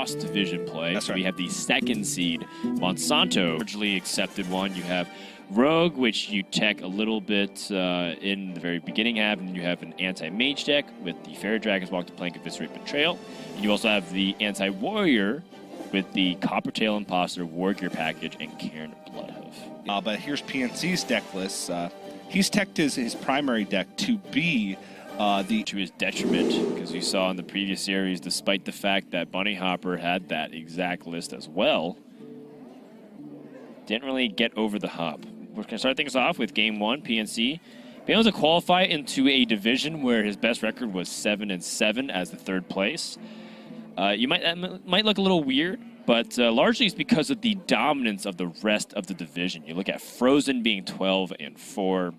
cross-division play. That's so right. we have the second seed, Monsanto, largely accepted one. You have Rogue, which you tech a little bit in the very beginning half, and you have an anti-mage deck with the Fairy Dragon's Walk, the Plank, Eviscerate, Betrayal. And you also have the anti-warrior with the Coppertail Imposter, War Gear Package, and Cairn Bloodhoof. But here's PNC's deck list. He's teched his primary deck to be to his detriment, because you saw in the previous series, despite the fact that Bunny Hopper had that exact list as well, didn't really get over the hump. We're going to start things off with Game 1, PNC. Being able to qualify into a division where his best record was 7-7 as the third place. That might look a little weird, but largely it's because of the dominance of the rest of the division. You look at Frozen being 12-4,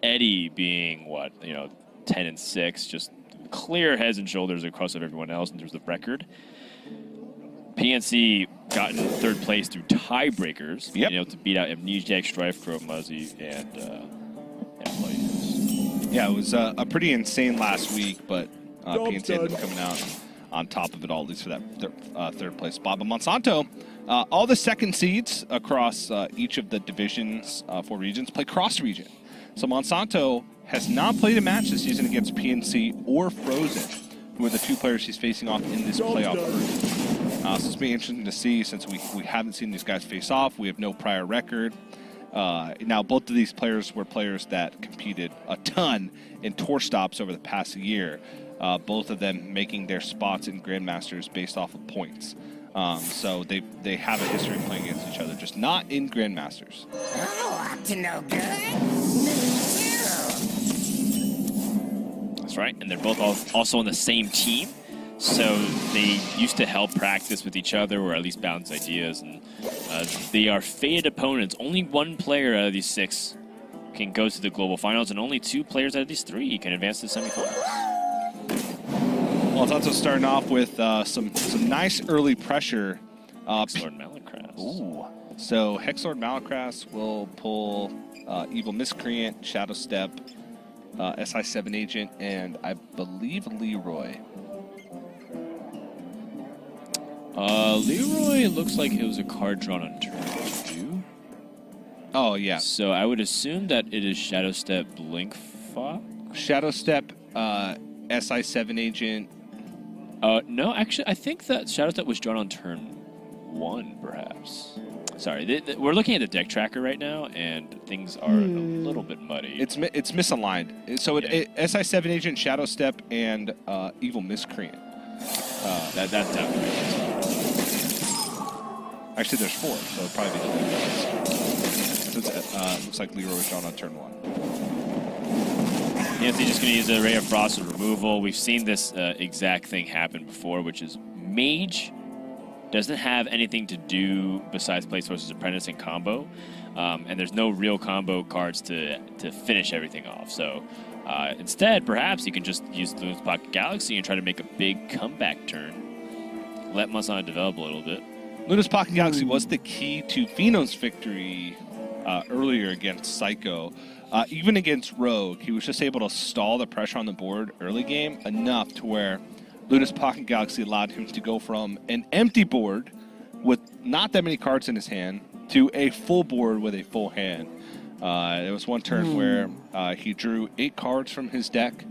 Eddie being 10-6, just clear heads and shoulders across of everyone else in terms of record. PNC got in third place through tiebreakers, being able to beat out Amnesiac, Strife, Crow, Muzzy, and Players. Yeah, it was a pretty insane last week, but PNC ended up coming out on top of it all, at least for that third place spot. But Monsanto, all the second seeds across each of the divisions for regions play cross-region. So Monsanto has not played a match this season against PNC or Frozen, who are the two players he's facing off in this playoff version. So it's been interesting to see, since we haven't seen these guys face off. We have no prior record. Now, both of these players were players that competed a ton in tour stops over the past year, both of them making their spots in Grandmasters based off of points. So they have a history of playing against each other, just not in Grandmasters. Oh, up to no good. That's right, and they're both also on the same team. So they used to help practice with each other, or at least bounce ideas, and they are fated opponents. Only one player out of these 6 can go to the global finals, and only 2 players out of these 3 can advance to the semifinals. Well, Monsanto's starting off with some nice early pressure. Hexlord Malacras. Ooh. So Hexlord Malacras will pull Evil Miscreant, Shadow Step, SI7 Agent, and I believe Leroy. Leroy looks like it was a card drawn on turn 2. Oh, yeah. So I would assume that it is Shadow Step Blink Fox? Shadow Step, SI7 Agent. No, actually, I think that Shadow Step was drawn on turn 1, perhaps. Sorry, we're looking at the deck tracker right now, and things are a little bit muddy. It's misaligned. So SI7 Agent, Shadow Step, and Evil Miscreant. That's definitely. Actually, there's 4, so it'll probably be looks like Leroy was drawn on turn 1. Nancy just going to use a Ray of Frost and removal. We've seen this exact thing happen before, which is Mage doesn't have anything to do besides play Source's Apprentice and combo, and there's no real combo cards to finish everything off. So instead, perhaps you can just use Luna's Pocket Galaxy and try to make a big comeback turn. Let Monsanto develop a little bit. Luna's Pocket Galaxy was the key to Pheno's victory earlier against Psycho. Even against Rogue, he was just able to stall the pressure on the board early game enough to where Luna's Pocket Galaxy allowed him to go from an empty board with not that many cards in his hand to a full board with a full hand. There was one turn where he drew 8 cards from his deck,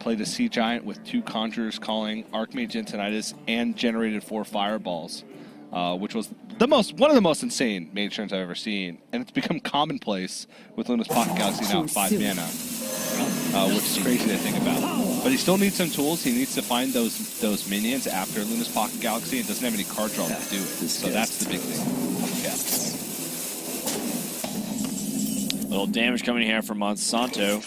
played a Sea Giant with 2 Conjurers calling, Archmage Intonitis, and generated 4 Fireballs, which was one of the most insane mage turns I've ever seen. And it's become commonplace with Luna's Pocket Galaxy now at 5 mana, which is crazy to think about. But he still needs some tools. He needs to find those minions after Luna's Pocket Galaxy, and doesn't have any card draw to do it. So that's the big thing. Yeah. Little damage coming here from Monsanto.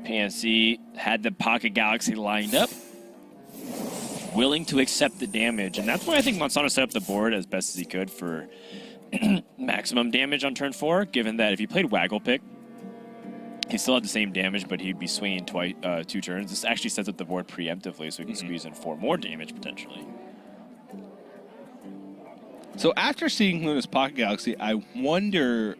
PNC had the Pocket Galaxy lined up, willing to accept the damage, and that's why I think Monsanto set up the board as best as he could for maximum damage on turn 4, given that if he played Waggle Pick, he still had the same damage, but he'd be swinging 2 turns. This actually sets up the board preemptively, so he can squeeze in 4 more damage, potentially. So after seeing Luna's Pocket Galaxy, I wonder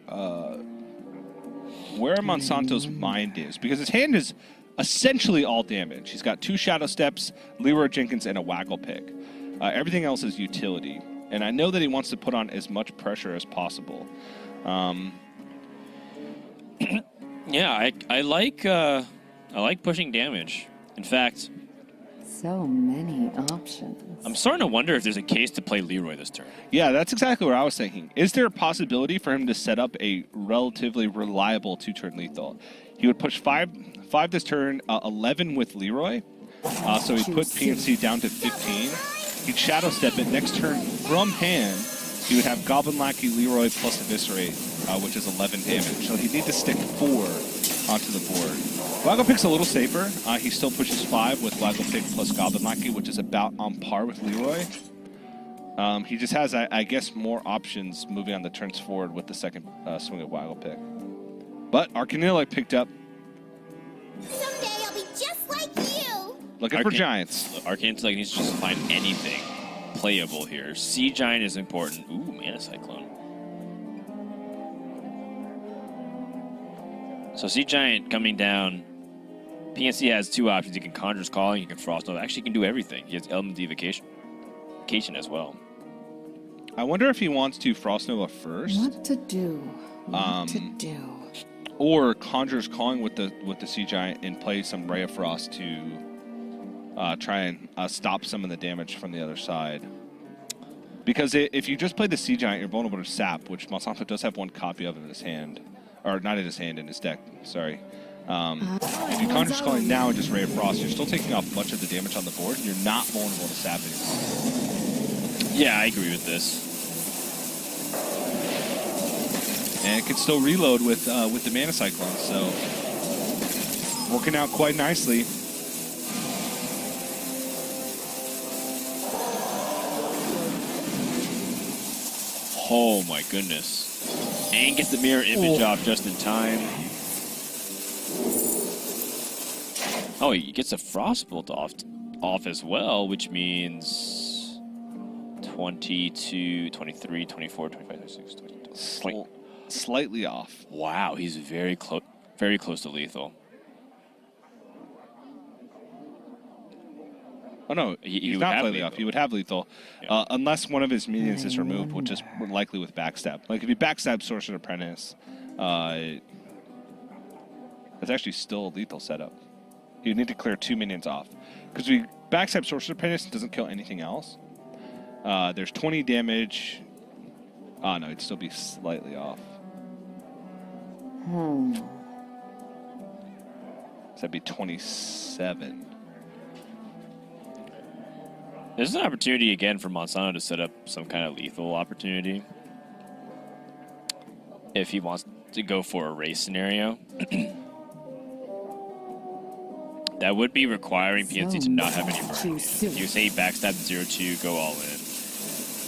where Monsanto's mind is, because his hand is essentially all damage. He's got 2 Shadow Steps, Leroy Jenkins, and a Waggle Pick. Everything else is utility. And I know that he wants to put on as much pressure as possible. Yeah, I like pushing damage. In fact, So many options. I'm starting to wonder if there's a case to play Leroy this turn. Yeah, that's exactly what I was thinking. Is there a possibility for him to set up a relatively reliable 2-turn lethal? He would push 5 this turn, 11 with Leroy. So he'd put PNC down to 15. He'd Shadow Step it. Next turn from hand, he would have Goblin Lackey, Leroy plus Eviscerate, which is 11 damage. So he'd need to stick 4 onto the board. Waggle Pick's a little safer. He still pushes 5 with Waggle Pick plus Goblin Lackey, which is about on par with Leroy. He just has, I guess, more options moving on the turns forward with the second swing at Waggle Pick. But Arcanilla picked up. Someday I'll be just like you. Looking for Giants. Arcane Select needs to just find anything playable here. Sea Giant is important. Ooh, Mana Cyclone. So Sea Giant coming down. PNC has 2 options. He can Conjurer's Calling, he can Frost Nova. Actually, he can do everything. He has Element Evocation as well. I wonder if he wants to Frost Nova first. What to do? What to do? Or Conjurer's Calling with the Sea Giant and play some Ray of Frost to try and stop some of the damage from the other side. Because if you just play the Sea Giant, you're vulnerable to Sap, which Monsanto does have 1 copy of in his hand. Or not in his hand, in his deck, sorry. If you Conjurer's Calling now and just Ray of Frost, you're still taking off much of the damage on the board, and you're not vulnerable to Sap anymore. Yeah, I agree with this. And it can still reload with the Mana Cyclone, so working out quite nicely. Oh my goodness. And gets the mirror image off just in time. Oh, he gets a Frostbolt off as well, which means 22, 23, 24, 25, 26, 27. Slightly off. Wow, he's very close to lethal. Oh no, he's not slightly off. He would have lethal, unless one of his minions is removed, which is likely with Backstab. Like if you Backstab Sorcerer Apprentice, it's actually still a lethal setup. You need to clear 2 minions off, because we Backstab Sorcerer Apprentice doesn't kill anything else. There's 20 damage. Oh no, it'd still be slightly off. So that'd be 27. There's an opportunity again for Monsanto to set up some kind of lethal opportunity. If he wants to go for a race scenario. That would be requiring PNC to not have any burn. You say backstab 0-2, go all in.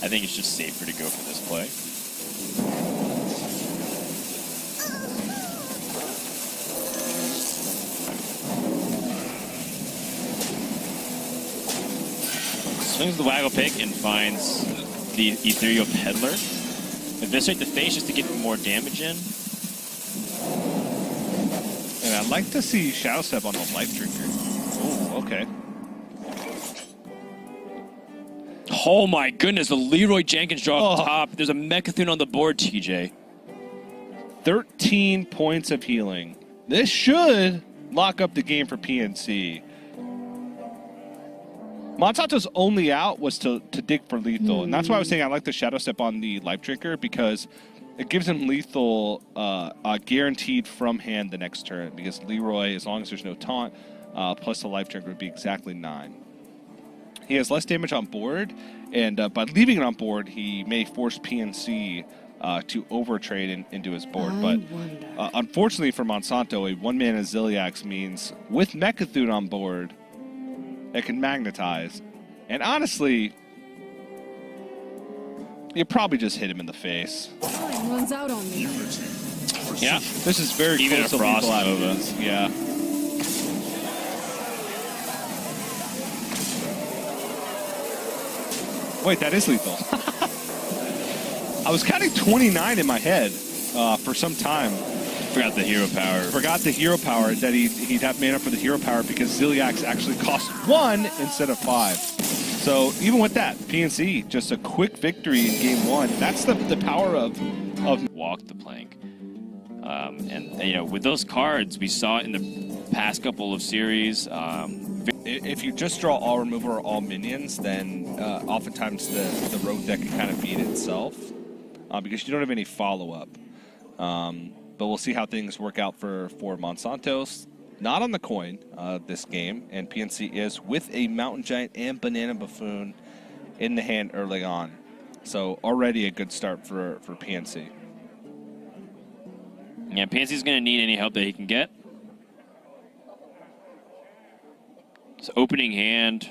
I think it's just safer to go for this play. Swings the Waggle Pick and finds the Ethereal Peddler. Eviscerate the face just to get more damage in. And I'd like to see Shadow Step on the Life Drinker. Oh, okay. Oh my goodness, the Leroy Jenkins draw up top. There's a Mechathune on the board, TJ. 13 points of healing. This should lock up the game for PNC. Monsanto's only out was to dig for lethal, and that's why I was saying I like the Shadow Step on the Life Drinker, because it gives him lethal guaranteed from hand the next turn, because Leroy, as long as there's no taunt, plus the Life Drinker would be exactly 9. He has less damage on board, and by leaving it on board, he may force PNC to overtrade into his board. But unfortunately for Monsanto, a 1-mana Ziliax means with Mechathune on board, it can magnetize. And honestly, you probably just hit him in the face. Time runs out on me. Yeah. This is very Even close a to Frost lethal Nova. averages. Yeah. Wait, that is lethal. I was counting 29 in my head for some time. forgot the hero power. Forgot the hero power, that he'd have mana for the hero power because Ziliax actually cost 1 instead of 5. So even with that, PNC, just a quick victory in game 1. That's the power of Walk the plank. And, you know, with those cards, we saw it in the past couple of series. If you just draw all removal or all minions, then oftentimes the rogue deck can kind of beat itself because you don't have any follow-up. But we'll see how things work out for Monsanto's. Not on the coin this game, and PNC is with a Mountain Giant and Banana Buffoon in the hand early on. So already a good start for PNC. Yeah, PNC's going to need any help that he can get. His opening hand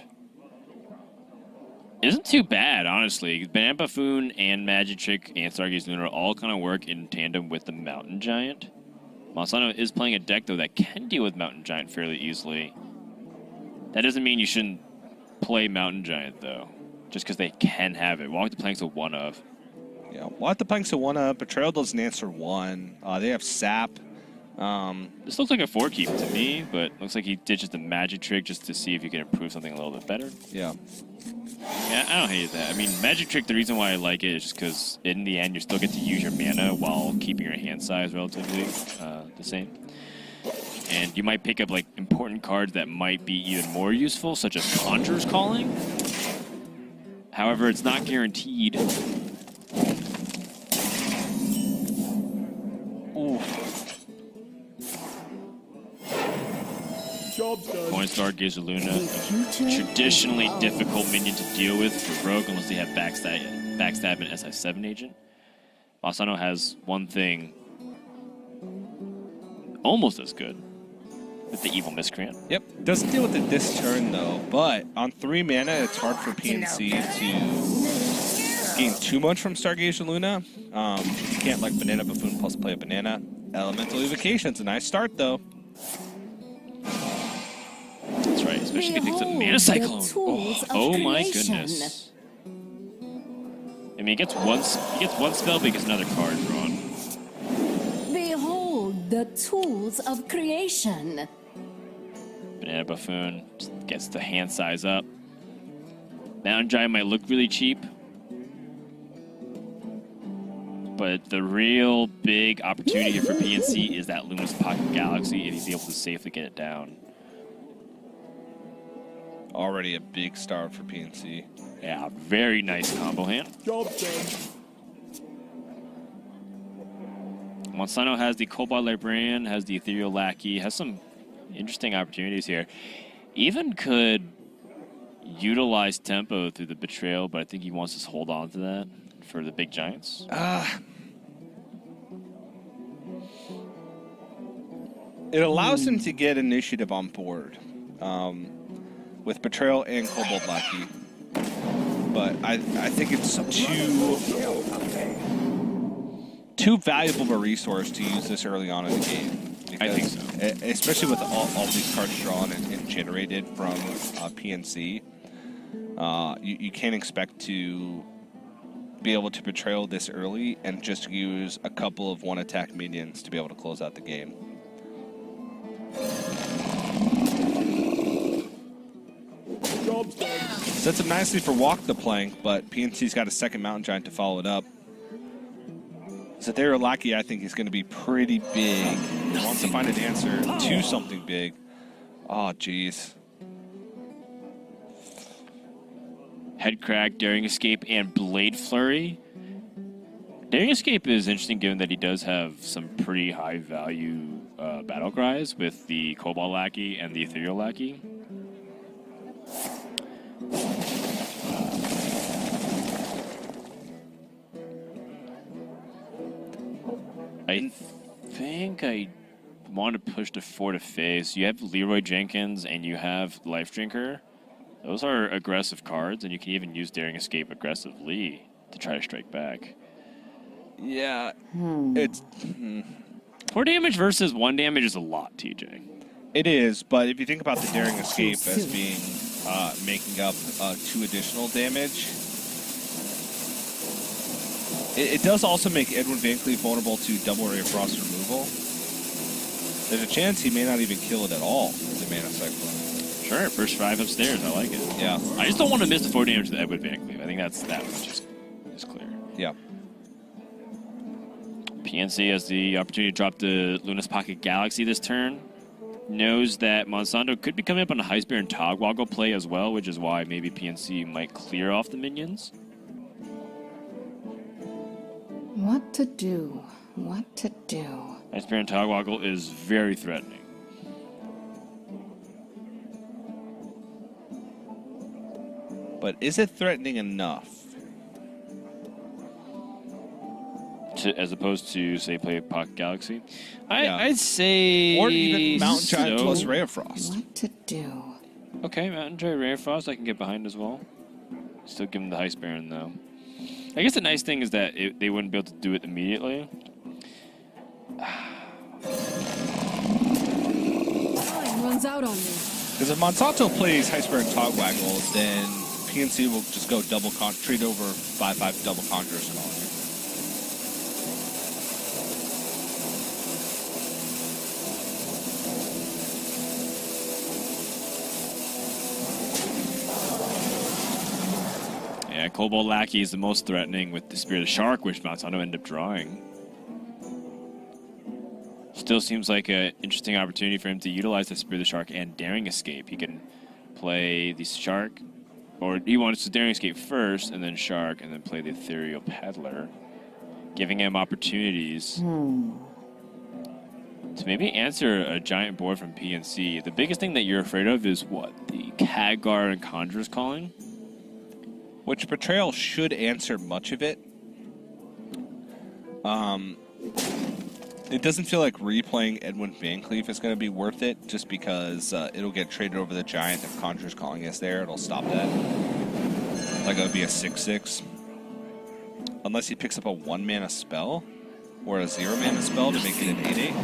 isn't too bad, honestly. Banana Buffoon and Magic Trick and Stargaze Luna all kind of work in tandem with the Mountain Giant. Monsanto is playing a deck, though, that can deal with Mountain Giant fairly easily. That doesn't mean you shouldn't play Mountain Giant, though, just because they can have it. Walk the Plank's a one-of. Yeah, Walk the Plank's a one-of. Betrayal doesn't answer 1. They have Sap. This looks like a 4-keep to me, but looks like he ditches the Magic Trick just to see if he can improve something a little bit better. Yeah. Yeah, I don't hate that. I mean, Magic Trick, the reason why I like it is just because in the end, you still get to use your mana while keeping your hand size relatively the same. And you might pick up like important cards that might be even more useful, such as Conjurer's Calling. However, it's not guaranteed. Ooh. Coinstar gives Luna a traditionally difficult minion to deal with for Rogue unless they have backstab and SI7 agent. Monsanto has one thing almost as good with the Evil Miscreant. Yep. Doesn't deal with it this turn, though, but on 3 mana, it's hard for PNC to gain too much from Stargaze Luna. You can't, like, Banana Buffoon plus play a Banana. Elemental Evocation's a nice start, though. That's right, especially if he picks up Mana Cyclone. Oh my goodness. I mean, he gets one spell, but he gets another card drawn. Behold the tools of creation. Banana Buffoon just gets the hand size up. Mountain Giant might look really cheap, but the real big opportunity here for PNC is that Luminous Pocket Galaxy, and he's able to safely get it down. Already a big start for PNC. Yeah, very nice combo hand. Monsanto has the Cobalt Librarian, has the Ethereal Lackey, has some interesting opportunities here. Even could utilize tempo through the Betrayal, but I think he wants to hold on to that for the big giants. It allows him to get initiative on board. With Betrayal and Cobalt Lackey. But I think it's too valuable of a resource to use this early on in the game. I think so. Especially with all these cards drawn and generated from PNC. You can't expect to be able to Betrayal this early and just use a couple of one-attack minions to be able to close out the game. Sets up nicely for Walk the Plank, but PNC's got a second Mountain Giant to follow it up. Ethereal Lackey, I think, is going to be pretty big. He wants to find an answer to something big. Oh, jeez. Head Crack, Daring Escape, and Blade Flurry. Daring Escape is interesting given that he does have some pretty high value battle cries with the Cobalt Lackey and the Ethereal Lackey. I think I want to push to 4 to face. You have Leroy Jenkins and you have Life Drinker. Those are aggressive cards, and you can even use Daring Escape aggressively to try to strike back. Yeah, it's... 4 damage versus 1 damage is a lot, TJ. It is, but if you think about the Daring Escape as being making up 2 additional damage, it does also make Edwin Van Cleef vulnerable to double Ray of Frost removal. There's a chance he may not even kill it at all with the Mana Cyclone. Sure, first 5 upstairs. I like it. Yeah. I just don't want to miss the 4 damage to the Edward Van Cleave. I think that much is clear. Yeah. PNC has the opportunity to drop the Luna's Pocket Galaxy this turn. Knows that Monsanto could be coming up on a Heist Bear and Togwaggle play as well, which is why maybe PNC might clear off the minions. What to do? What to do? Heist Bear and Togwaggle is very threatening. But is it threatening enough? As opposed to, say, play Pocket Galaxy? Yeah. I'd say... Or even Mountain Giant so. plus Ray of Frost. What to do? Okay, Mountain Giant Ray of Frost I can get behind as well. Still give him the Heist Baron, though. I guess the nice thing is that they wouldn't be able to do it immediately. Time runs out on me. Because if Monsanto plays Heist Bear and Togwaggle, then PNC will just go treat over 5/5 double Conjurer's Calling. Yeah, Cobalt Lackey is the most threatening with the Spirit of Shark, which Monsanto ended up drawing. Still seems like an interesting opportunity for him to utilize the Spirit of Shark and Daring Escape. He can play the Shark, or he wants to Daring Escape first, and then Shark, and then play the Ethereal Peddler, giving him opportunities to maybe answer a giant board from PNC. The biggest thing that you're afraid of is what? The Khadgar and Conjurer's Calling? Which Betrayal should answer much of it. It doesn't feel like replaying Edwin Van Cleef is going to be worth it, just because it'll get traded over the Giant. If Conjurer's Calling is there, it'll stop that. Like, it would be a 6/6. Unless he picks up a 1-mana spell, or a 0-mana spell to make it an 8/8.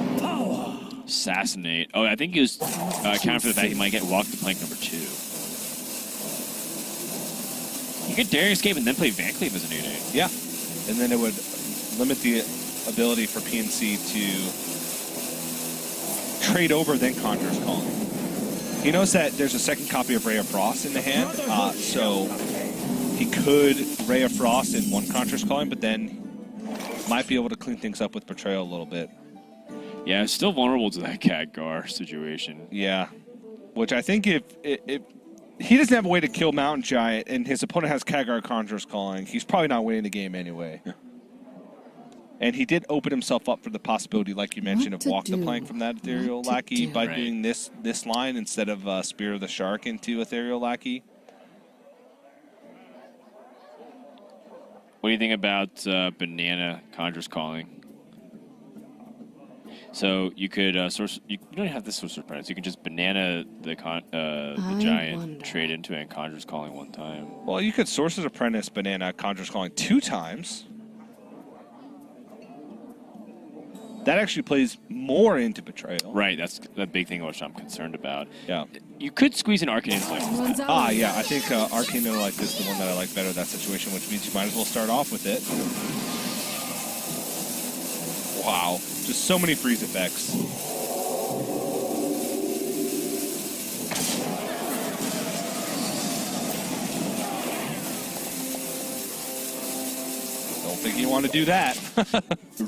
Assassinate. Oh, I think he was counting for the fact he might get Walk the Plank number 2. You could Daring Escape and then play Van Cleef as an 8/8. Yeah. And then it would limit the ability for PNC to trade over then Conjurer's Calling. He knows that there's a second copy of Ray of Frost in the hand, so he could Ray of Frost in one Conjurer's Calling, but then might be able to clean things up with Betrayal a little bit. Yeah, it's still vulnerable to that Khadgar situation. Yeah. Which I think if he doesn't have a way to kill Mountain Giant and his opponent has Khadgar Conjurer's Calling, he's probably not winning the game anyway. Yeah. And he did open himself up for the possibility, like you mentioned, of Walk the Plank from that Ethereal Lackey by doing this line instead of Spear of the Shark into Ethereal Lackey. What do you think about Banana Conjurer's Calling? So you could source. You don't have this Sorcerer's Apprentice. You can just Banana the Giant, trade into it, and Conjurer's Calling one time. Well, you could Sorcerer's Apprentice, Banana, Conjurer's Calling 2 times. That actually plays more into Betrayal. Right, that's the big thing which I'm concerned about. Yeah. You could squeeze an Arcane Intellect. Yeah, I think Arcane Intellect is the one that I like better in that situation, which means you might as well start off with it. Wow, just so many freeze effects. Don't think you want to do that.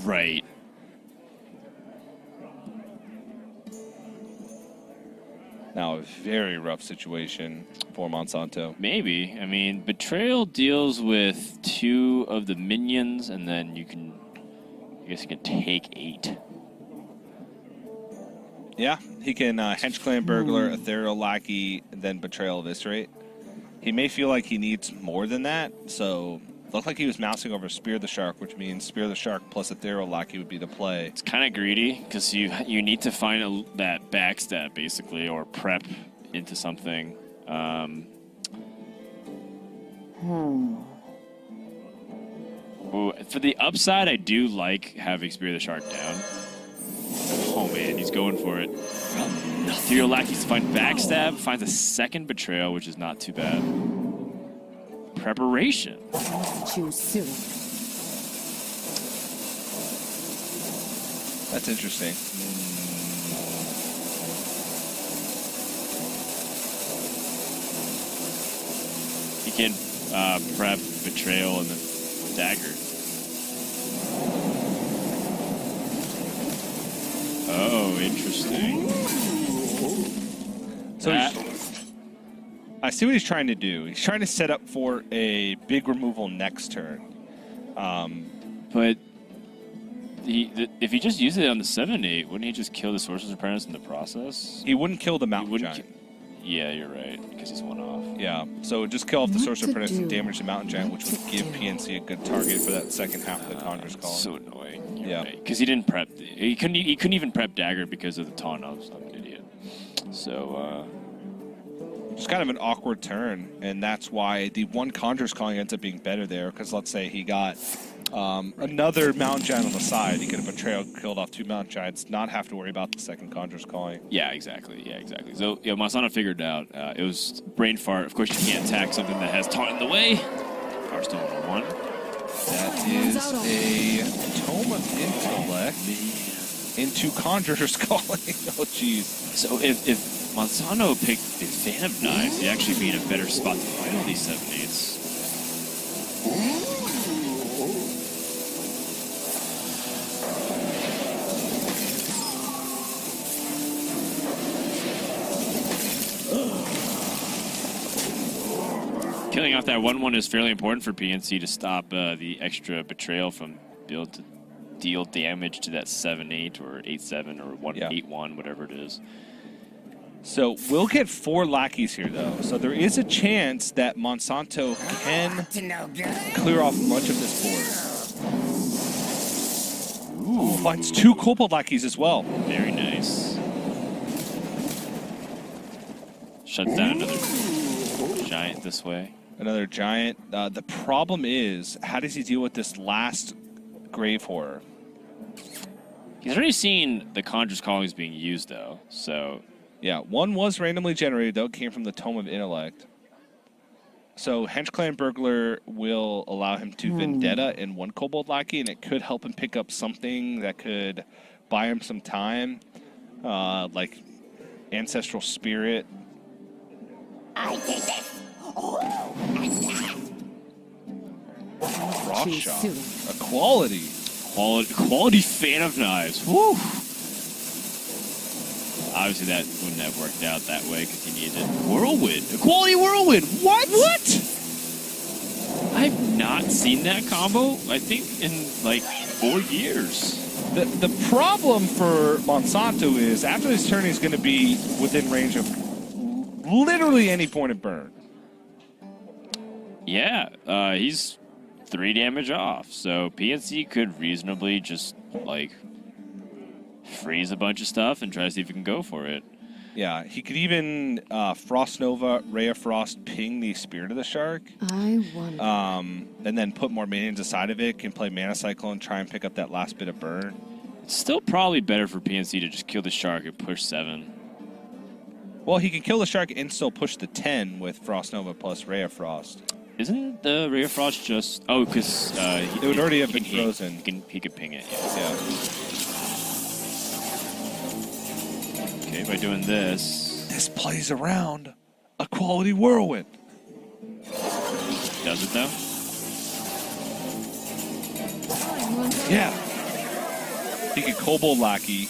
Right. Now, a very rough situation for Monsanto. Maybe. I mean, Betrayal deals with 2 of the minions, and then you can, I guess you can take 8. Yeah, he can Hench Clan Burglar, Ethereal Lackey, and then Betrayal Eviscerate. He may feel like he needs more than that, so looked like he was mousing over Spear the Shark, which means Spear the Shark plus Ethereal Lackey would be the play. It's kind of greedy, because you need to find that backstab, basically, or prep into something. Ooh, for the upside, I do like having Spear the Shark down. Oh man, he's going for it. Ethereal Lackey's to find backstab, finds a second Betrayal, which is not too bad. Preparation. Too soon. That's interesting. can prep Betrayal and then Dagger. Oh, interesting. So I see what he's trying to do. He's trying to set up for a big removal next turn. But if he just used it on the 7-8, wouldn't he just kill the Sorcerer's Apprentice in the process? He wouldn't kill the He Mountain wouldn't Giant. Yeah, you're right, because he's one off. Yeah, so just kill off the What Sorcerer's to Apprentice and do? damage the Mountain Giant, which would What to give do? PNC a good target for that second half of the Conjurer's Call. So annoying. You're Yeah. right. Because he didn't prep. He couldn't even prep Dagger because of the taunt. I'm an idiot. So, It's kind of an awkward turn, and that's why the one Conjurer's Calling ends up being better there, because let's say he got another Mountain Giant on the side. He could have Betrayal, killed off 2 Mountain Giants, not have to worry about the second Conjurer's Calling. yeah, exactly. So, Monsanto figured out it was brain fart. Of course, you can't attack something that has taunt in the way. Hearthstone 1. That is a Tome of Intellect into Conjurer's Calling. Oh, jeez. So, if Monsanto picked the Fan of Knives, he'd actually be in a better spot to fight all these 7-8s. Killing off that 1/1 is fairly important for PNC to stop the extra Betrayal from being able to deal damage to that 7-8 or 8-7 or 1-8-1, whatever it is. So we'll get 4 lackeys here, though. So there is a chance that Monsanto can clear off much of this board. Ooh, finds 2 Kobold lackeys as well. Very nice. Shuts down another giant this way. Another giant. The problem is, how does he deal with this last Grave Horror? He's already seen the Conjurer's Callings being used, though, so... Yeah, one was randomly generated, though. It came from the Tome of Intellect. So Hench Clan Burglar will allow him to Vendetta in 1 Kobold Lackey, and it could help him pick up something that could buy him some time, like Ancestral Spirit. I did this. Rock Too Shot. soon. A quality. Quality Fan of Knives. Woo! Obviously, that wouldn't have worked out that way because he needed Whirlwind. A quality Whirlwind. What? I've not seen that combo, I think, in like 4 years. The problem for Monsanto is after this turn, he's going to be within range of literally any point of burn. Yeah, he's 3 damage off, so PNC could reasonably just, like, freeze a bunch of stuff and try to see if he can go for it. Yeah, he could even Frost Nova, Ray of Frost, ping the Spirit of the Shark. I wonder. And then put more minions inside of it, can play Mana Cyclone, try and pick up that last bit of burn. It's still probably better for PNC to just kill the Shark and push 7. Well, he can kill the Shark and still push the 10 with Frost Nova plus Ray of Frost. Isn't the Ray of Frost just... Oh, because... It would already have been frozen. He could ping it, yeah. Yeah. Okay, by doing this... This plays around a quality Whirlwind. Does it, though? Yeah. He could Kobold Lackey.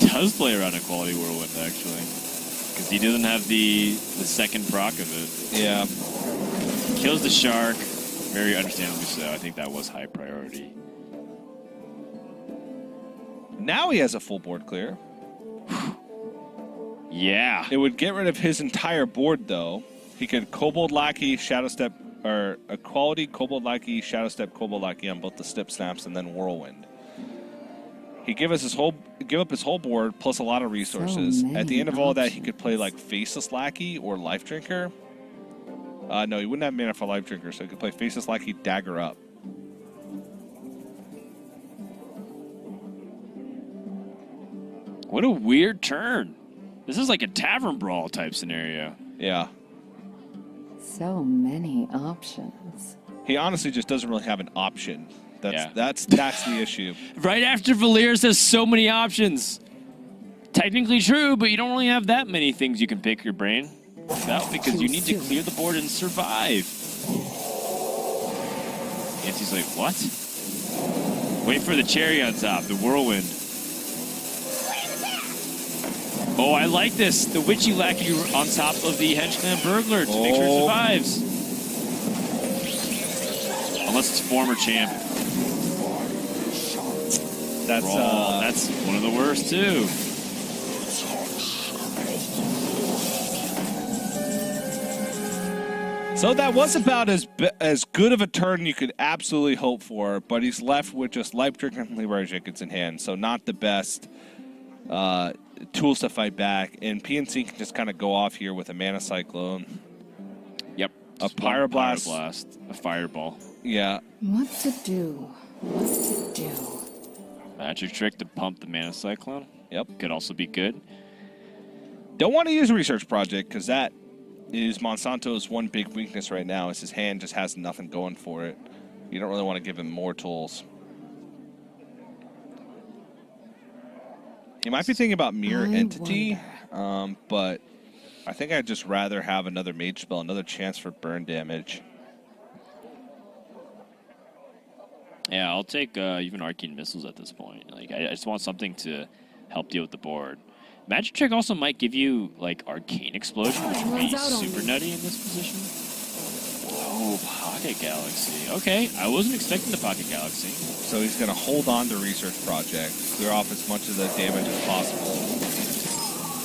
Does play around a quality Whirlwind, actually. Because he doesn't have the second proc of it. Yeah. Kills the Shark. Very understandably so. I think that was high priority. Now he has a full board clear. Yeah. It would get rid of his entire board, though. He could Kobold Lackey, Shadow Step, or a quality Kobold Lackey, Shadow Step, Kobold Lackey on both the Step Snaps, and then Whirlwind. He'd give up his whole board plus a lot of resources. So At the many end of all that, he options. could play like Faceless Lackey or Life Drinker. No, he wouldn't have mana for Life Drinker, so he could play Faceless Lackey, Dagger up. What a weird turn. This is like a Tavern Brawl type scenario. Yeah. So many options. He honestly just doesn't really have an option. Yeah. That's the issue. Right after Valier says so many options. technically true, but you don't really have that many things you can pick your brain about because you need to clear the board and survive. Nancy's like, what? Wait for the cherry on top, the whirlwind. Oh, I like this. The witchy lackey on top of the henchman burglar to make sure it survives. Unless it's former champ. That's one of the worst, too. So that was about as good of a turn you could absolutely hope for, but he's left with just Life Drink and Leroy Jenkins in hand, so not the best tools to fight back. And PNC can just kind of go off here with a Mana Cyclone. Yep. A Pyroblast. A Fireball. What to do? What to do? Magic Trick to pump the Mana Cyclone. Yep. Could also be good. Don't want to use Research Project because that is Monsanto's one big weakness right now is his hand just has nothing going for it. You don't really want to give him more tools. You might be thinking about Mirror Entity, but I think I'd just rather have another Mage Spell, another chance for burn damage. Yeah, I'll take even Arcane Missiles at this point. Like, I just want something to help deal with the board. Magic Trick also might give you, like, Arcane Explosion, which would be super nutty in this position. Oh, Pocket Galaxy. Okay, I wasn't expecting the Pocket Galaxy. So he's going to hold on to Research Project, clear off as much of the damage as possible.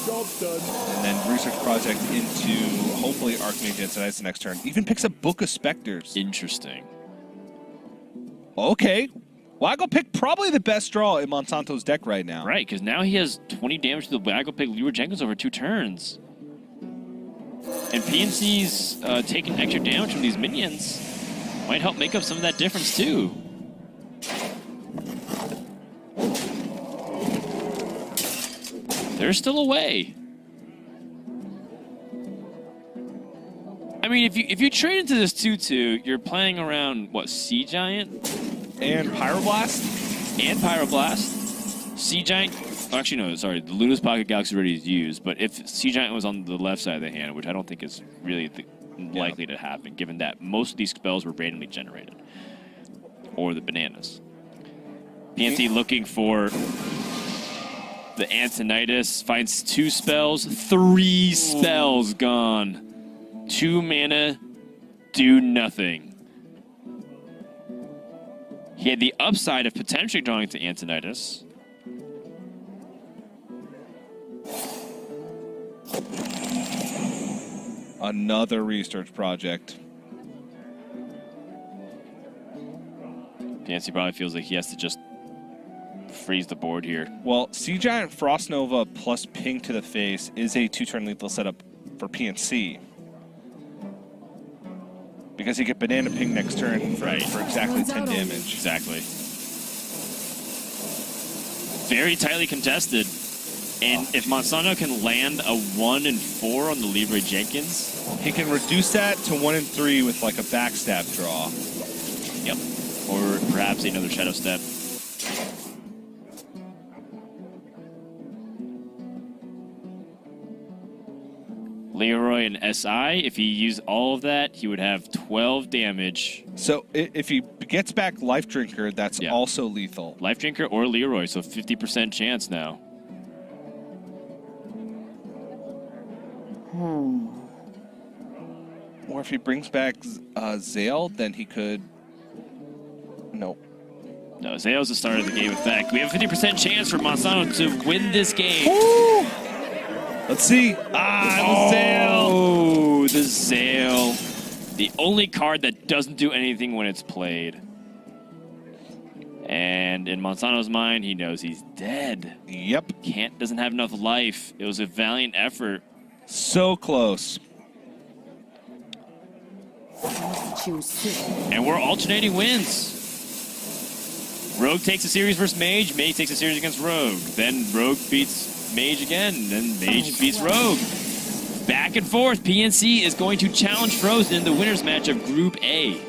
Job's done. And then Research Project into, hopefully, Archmage Insights the next turn. Even picks up Book of Specters. Interesting. Okay. Waggle pick probably the best draw in Monsanto's deck right now. Right, because now he has 20 damage to the Waggle Pig Leroy Jenkins over 2 turns. And PNC's taking extra damage from these minions might help make up some of that difference, too. There's still a way. I mean, if you trade into this 2-2, you're playing around, what, Sea Giant? And Pyroblast? And Pyroblast. Sea Giant... Oh, actually, no, sorry. The Luna's Pocket Galaxy already is used, but if Sea Giant was on the left side of the hand, which I don't think is really likely to happen, given that most of these spells were randomly generated. Or the bananas. PNC looking for the Antonitis. Finds 2 spells. 3 spells gone. 2 mana, do nothing. He had the upside of potentially drawing to Antonitis. Another Research Project. PNC probably feels like he has to just freeze the board here. Well, Sea Giant Frost Nova plus Ping to the face is a 2-turn lethal setup for PNC. Because he get Banana Ping next turn for exactly 10 damage. Exactly. Very tightly contested. And if Monsanto can land a 1 and 4 on the Leroy Jenkins, he can reduce that to 1 and 3 with like a backstab draw. Yep. Or perhaps another Shadow Step. Leroy and SI, if he used all of that, he would have 12 damage. So if he gets back Life Drinker, that's also lethal. Life Drinker or Leroy, so 50% chance now. Or if he brings back Zale, then he could... Nope. No, Zale's the start of the game effect. We have a 50% chance for Monsanto to win this game. Woo! Let's see. The Zale. Oh, the Zale. The only card that doesn't do anything when it's played. And in Monsanto's mind, he knows he's dead. Yep. Doesn't have enough life. It was a valiant effort. So close. And we're alternating wins. Rogue takes a series versus Mage. Mage takes a series against Rogue. Then Rogue beats Mage again. Then Mage beats Rogue. Back and forth. PNC is going to challenge Frozen in the winner's match of Group A.